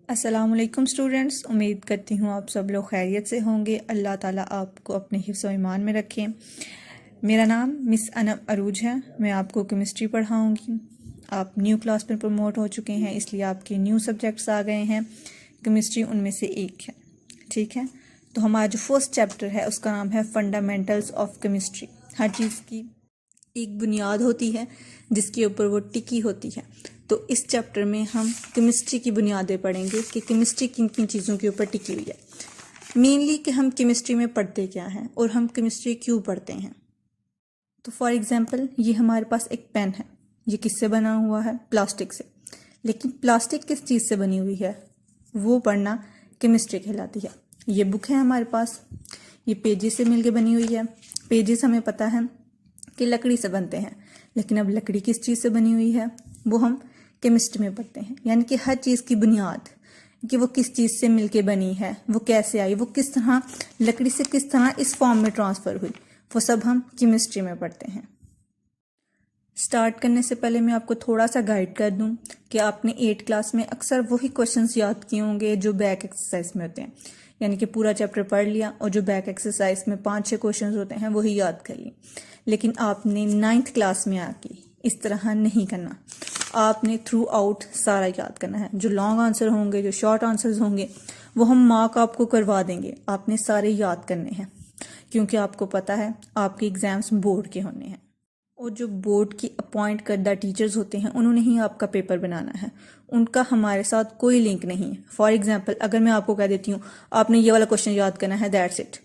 अस्सलामुअलैकुम स्टूडेंट्स, उम्मीद करती हूँ आप सब लोग खैरियत से होंगे। अल्लाह ताला आपको अपने हिफ्ज़ व ईमान में रखें। मेरा नाम मिस अनम अरूज है। मैं आपको केमिस्ट्री पढ़ाऊँगी। आप न्यू क्लास में प्रमोट हो चुके हैं, इसलिए आपके न्यू सब्जेक्ट्स आ गए हैं। केमिस्ट्री उनमें से एक है, ठीक है। तो हमारा जो फर्स्ट चैप्टर है उसका नाम है फंडामेंटल्स ऑफ केमिस्ट्री। हर चीज़ की एक बुनियाद होती है जिसके ऊपर वो टिकी होती है। तो इस चैप्टर में हम केमिस्ट्री की बुनियादें पढ़ेंगे कि केमिस्ट्री किन किन चीज़ों के ऊपर टिकी हुई है। मेनली कि हम केमिस्ट्री में पढ़ते क्या हैं और हम केमिस्ट्री क्यों पढ़ते हैं। तो फॉर एग्जांपल ये हमारे पास एक पेन है। ये किससे बना हुआ है? प्लास्टिक से। लेकिन प्लास्टिक किस चीज़ से बनी हुई है वो पढ़ना केमिस्ट्री कहलाती है। ये बुक है हमारे पास, ये पेजेस से मिलके बनी हुई है। पेजेस हमें पता है कि लकड़ी से बनते हैं, लेकिन अब लकड़ी किस चीज़ से बनी हुई है वो हम केमिस्ट्री में पढ़ते हैं। यानी कि हर चीज़ की बुनियाद कि वो किस चीज़ से मिलके बनी है, वो कैसे आई, वो किस तरह लकड़ी से किस तरह इस फॉर्म में ट्रांसफ़र हुई, वो सब हम केमिस्ट्री में पढ़ते हैं। स्टार्ट करने से पहले मैं आपको थोड़ा सा गाइड कर दूं कि आपने 8 क्लास में अक्सर वही क्वेश्चंस याद किए होंगे जो बैक एक्सरसाइज में होते हैं। यानी कि पूरा चैप्टर पढ़ लिया और जो बैक एक्सरसाइज में 5-6 क्वेश्चंस होते हैं वही याद कर लिए। लेकिन आपने 9th क्लास में आके इस तरह नहीं करना। आपने थ्रू आउट सारा याद करना है। जो लॉन्ग आंसर होंगे, जो शॉर्ट आंसर्स होंगे, वो हम मार्क आपको करवा देंगे। आपने सारे याद करने हैं, क्योंकि आपको पता है आपके एग्जाम्स बोर्ड के होने हैं और जो बोर्ड की अपॉइंट करदा टीचर्स होते हैं उन्होंने ही आपका पेपर बनाना है। उनका हमारे साथ कोई लिंक नहीं है। फॉर एग्जाम्पल अगर मैं आपको कह देती हूँ आपने ये वाला क्वेश्चन याद करना है, दैट्स इट,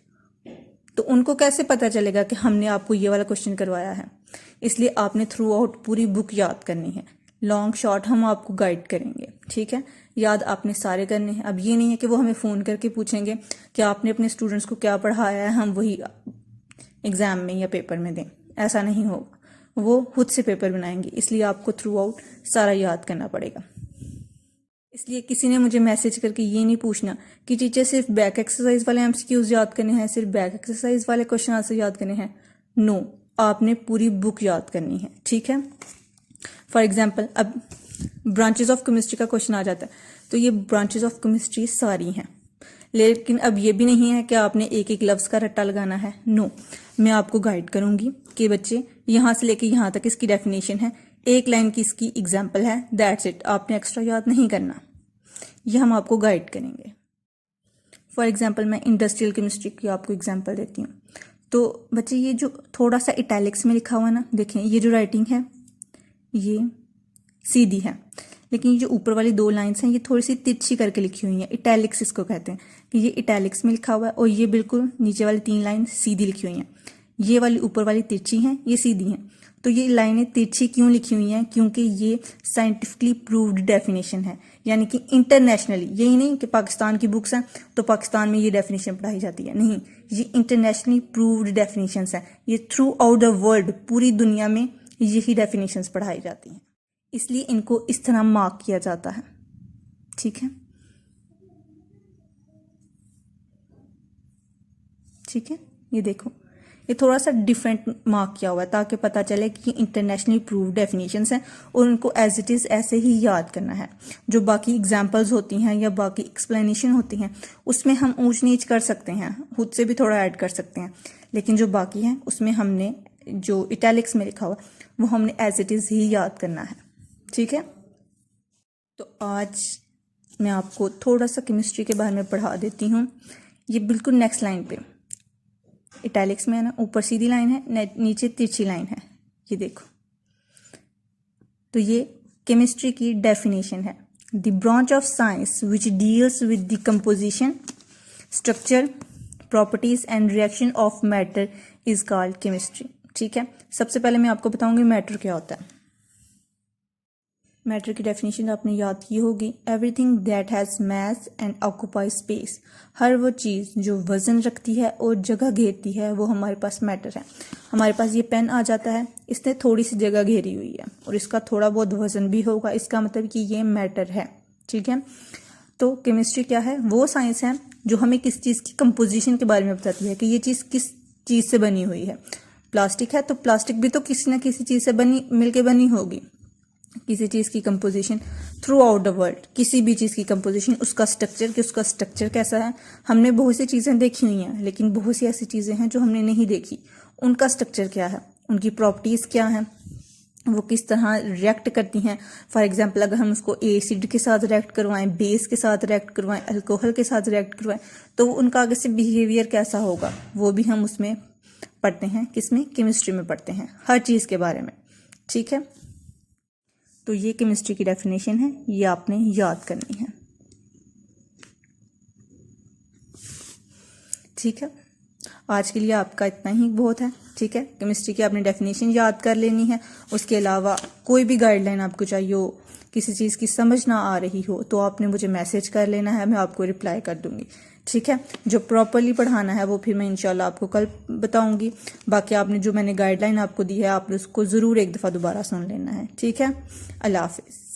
तो उनको कैसे पता चलेगा कि हमने आपको ये वाला क्वेश्चन करवाया है। इसलिए आपने थ्रू आउट पूरी बुक याद करनी है। लॉन्ग शॉर्ट हम आपको गाइड करेंगे, ठीक है। याद आपने सारे करने हैं। अब ये नहीं है कि वो हमें फ़ोन करके पूछेंगे कि आपने अपने स्टूडेंट्स को क्या पढ़ाया है, हम वही एग्ज़ाम में या पेपर में दें। ऐसा नहीं होगा, वो खुद से पेपर बनाएंगे। इसलिए आपको थ्रू आउट सारा याद करना पड़ेगा। इसलिए किसी ने मुझे मैसेज करके ये नहीं पूछना कि टीचर सिर्फ बैक एक्सरसाइज वाले एमसीक्यूज याद करने हैं, सिर्फ बैक एक्सरसाइज वाले क्वेश्चन आंसर याद करने हैं। नो, आपने पूरी बुक याद करनी है, ठीक है। फॉर एग्जाम्पल अब ब्रांचेस ऑफ केमिस्ट्री का क्वेश्चन आ जाता है, तो ये ब्रांचेस ऑफ केमिस्ट्री सारी हैं। लेकिन अब ये भी नहीं है कि आपने एक एक लफ्ज़ का रट्टा लगाना है। नो, मैं आपको गाइड करूंगी कि बच्चे यहाँ से लेके यहाँ तक इसकी डेफिनेशन है, एक लाइन की इसकी एग्जाम्पल है, दैट्स इट। आपने एक्स्ट्रा याद नहीं करना, ये हम आपको गाइड करेंगे। फॉर एग्जाम्पल मैं इंडस्ट्रियल केमिस्ट्री की आपको एग्जाम्पल देती हूँ। तो बच्चे ये जो थोड़ा सा इटैलिक्स में लिखा हुआ ना, देखें ये जो राइटिंग है ये सीधी है, लेकिन ये जो ऊपर वाली 2 लाइन्स हैं ये थोड़ी सी तिरछी करके लिखी हुई हैं। इटैलिक्स इसको कहते हैं कि ये इटैलिक्स में लिखा हुआ है और ये बिल्कुल नीचे वाली 3 लाइन सीधी लिखी हुई हैं। ये वाली ऊपर वाली तिरछी हैं, ये सीधी हैं। तो ये लाइनें तिरछी क्यों लिखी हुई हैं? क्योंकि ये साइंटिफिकली प्रूव्ड डेफिनेशन है। यानी कि इंटरनेशनली, यही नहीं कि पाकिस्तान की बुक्स हैं तो पाकिस्तान में ये डेफिनेशन पढ़ाई जाती है, नहीं, ये इंटरनेशनली प्रूव्ड डेफिनेशंस हैं। ये थ्रू आउट द वर्ल्ड, पूरी दुनिया में यही डेफिनेशंस पढ़ाई जाती हैं। इसलिए इनको इस तरह मार्क किया जाता है, ठीक है। ठीक है, ये देखो ये थोड़ा सा डिफरेंट मार्क किया हुआ है ताकि पता चले कि ये इंटरनेशनली प्रूव्ड डेफिनेशंस हैं और उनको एज इट इज़ ऐसे ही याद करना है। जो बाकी एग्जांपल्स होती हैं या बाकी एक्सप्लेनेशन होती हैं उसमें हम ऊंच नीच कर सकते हैं, खुद से भी थोड़ा ऐड कर सकते हैं, लेकिन जो बाकी हैं उसमें हमने जो इटैलिक्स में लिखा हुआ वो हमने एज इट इज़ ही याद करना है, ठीक है। तो आज मैं आपको थोड़ा सा केमिस्ट्री के बारे में पढ़ा देती हूँ। ये बिल्कुल नेक्स्ट लाइन पे इटैलिक्स में है ना, ऊपर सीधी लाइन है, नीचे तिरछी लाइन है, ये देखो। तो ये केमिस्ट्री की डेफिनेशन है। The branch of science which deals with the composition, structure, properties and reaction of matter is called chemistry, ठीक है। सबसे पहले मैं आपको बताऊंगी मैटर क्या होता है। मैटर की डेफिनेशन आपने याद की होगी, everything that has mass and occupy space. हर वो चीज़ जो वजन रखती है और जगह घेरती है वो हमारे पास मैटर है। हमारे पास ये पेन आ जाता है, इसने थोड़ी सी जगह घेरी हुई है और इसका थोड़ा बहुत वजन भी होगा, इसका मतलब कि ये मैटर है, ठीक है। तो केमिस्ट्री क्या है? वो साइंस है जो हमें किस चीज़ की कंपोजिशन के बारे में बताती है कि ये चीज़ किस चीज़ से बनी हुई है। प्लास्टिक है तो प्लास्टिक भी तो किसी न किसी चीज़ से मिलके बनी होगी। किसी चीज़ की composition through out the world, किसी भी चीज़ की कंपोजिशन, उसका स्ट्रक्चर कैसा है। हमने बहुत सी चीज़ें देखी हुई हैं, लेकिन बहुत सी ऐसी चीज़ें हैं जो हमने नहीं देखी, उनका स्ट्रक्चर क्या है, उनकी प्रॉपर्टीज़ क्या हैं, वो किस तरह रिएक्ट करती हैं। फॉर एग्जांपल अगर हम उसको एसिड के साथ रिएक्ट करवाएं, बेस के साथ रिएक्ट करवाएं, अल्कोहल के साथ रिएक्ट करवाएं, तो उनका आगे से बिहेवियर कैसा होगा, वो भी हम उसमें पढ़ते हैं। किसमें? केमिस्ट्री में पढ़ते हैं, हर चीज़ के बारे में। ठीक है, तो ये केमिस्ट्री की डेफिनेशन है, ये आपने याद करनी है। ठीक है, आज के लिए आपका इतना ही बहुत है। ठीक है, केमिस्ट्री की आपने डेफिनेशन याद कर लेनी है। उसके अलावा कोई भी गाइडलाइन आपको चाहिए हो, किसी चीज़ की समझ ना आ रही हो, तो आपने मुझे मैसेज कर लेना है, मैं आपको रिप्लाई कर दूंगी। ठीक है, जो प्रॉपरली पढ़ाना है वो फिर मैं इंशाल्लाह आपको कल बताऊंगी। बाकी आपने जो मैंने गाइडलाइन आपको दी है, आपने उसको ज़रूर एक दफ़ा दोबारा सुन लेना है। ठीक है, अल्लाह हाफिज़।